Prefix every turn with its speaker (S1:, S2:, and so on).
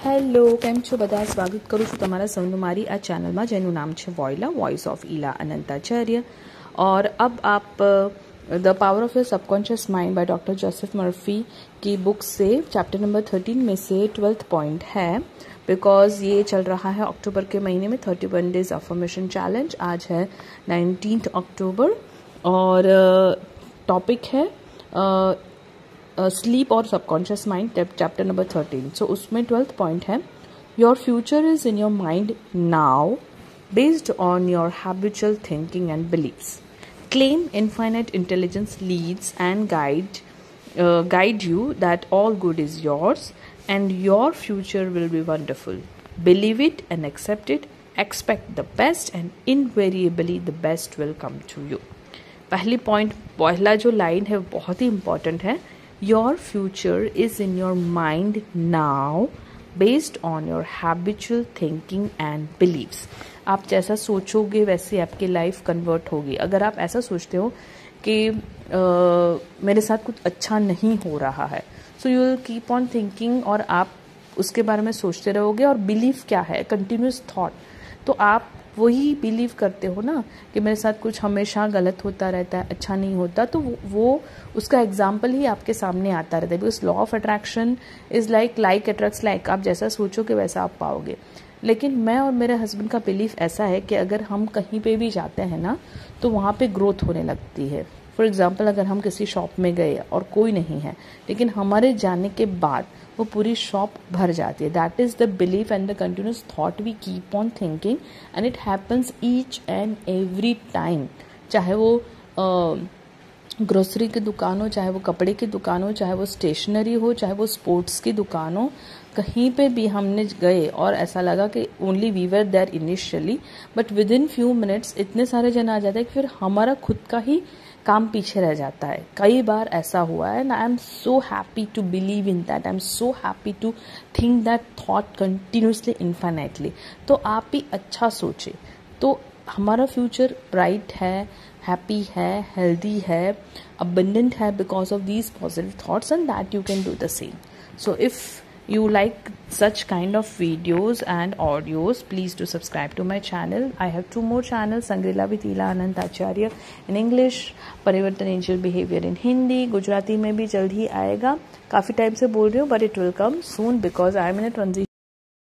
S1: Hello, કેમ છો બધા? સ્વાગત કરું છું તમારા સૌનું મારી આ ચેનલમાં જેનું નામ છે વોઇલા વોઇસ ઓફ ઈલા અનંતાચાર્ય. और अब आप the power of your subconscious mind by doctor Joseph Murphy की बुक से चैप्टर नंबर 13 में से 12th पॉइंट है. बिकॉज ये चल रहा है अक्टूबर के महीने में 31 डेज अफर्मेशन चैलेंज. आज है 19 अक्टूबर और टॉपिक है स्लीप और सबकॉन्शियस माइंड, चैप्टर नंबर 13. सो उसमें 12th पॉइंट है your future is in your mind now based on your habitual thinking and beliefs. Claim infinite intelligence leads and guide you that all good is yours and your future will be wonderful. Believe it and accept it. Expect the best and invariably the best will come to you. पहला जो line है बहुत ही important है. Your future is in your mind now based on your habitual thinking and beliefs. आप जैसा सोचोगे वैसे आपकी लाइफ कन्वर्ट होगी. अगर आप ऐसा सोचते हो कि मेरे साथ कुछ अच्छा नहीं हो रहा है, so you will keep on thinking और आप उसके बारे में सोचते रहोगे. और बिलीव क्या है? Continuous thought. तो आप वही बिलीव करते हो ना कि मेरे साथ कुछ हमेशा गलत होता रहता है, अच्छा नहीं होता, तो वो उसका एग्जाम्पल ही आपके सामने आता रहता है. Because law of attraction is like attracts like. आप जैसा सोचोगे वैसा आप पाओगे. लेकिन मैं और मेरे हस्बैंड का बिलीफ ऐसा है कि अगर हम कहीं पे भी जाते हैं ना तो वहाँ पे ग्रोथ होने लगती है. फॉर एग्जाम्पल, अगर हम किसी शॉप में गए और कोई नहीं है, लेकिन हमारे जाने के बाद वो पूरी शॉप भर जाती है. That is the belief and the continuous thought we keep on thinking and it happens each and every time. चाहे वो ग्रोसरी की दुकान हो, चाहे वो कपड़े की दुकान हो, चाहे वो स्टेशनरी हो, चाहे वो स्पोर्ट्स की दुकान हो, कहीं पे भी हमने गए और ऐसा लगा कि only we were there initially, but within few minutes इतने सारे जन आ जाते हैं कि फिर हमारा खुद का ही काम पीछे रह जाता है. कई बार ऐसा हुआ है and I am so happy to believe in that. I am so happy to think that thought continuously infinitely. तो आप भी अच्छा सोचें तो हमारा फ्यूचर ब्राइट है, हैप्पी है, हेल्दी है, abundant है because of these positive thoughts and that you can do the same. So if you like such kind of videos and audios, please do subscribe to my channel. I have 2 more channels, Sangrila with Ila Anantacharya in English, परिवर्तन angel behaviour in Hindi. Gujarati में भी जल्द ही आएगा. काफ़ी time से बोल रही हूँ but it will come soon because I am in a transition.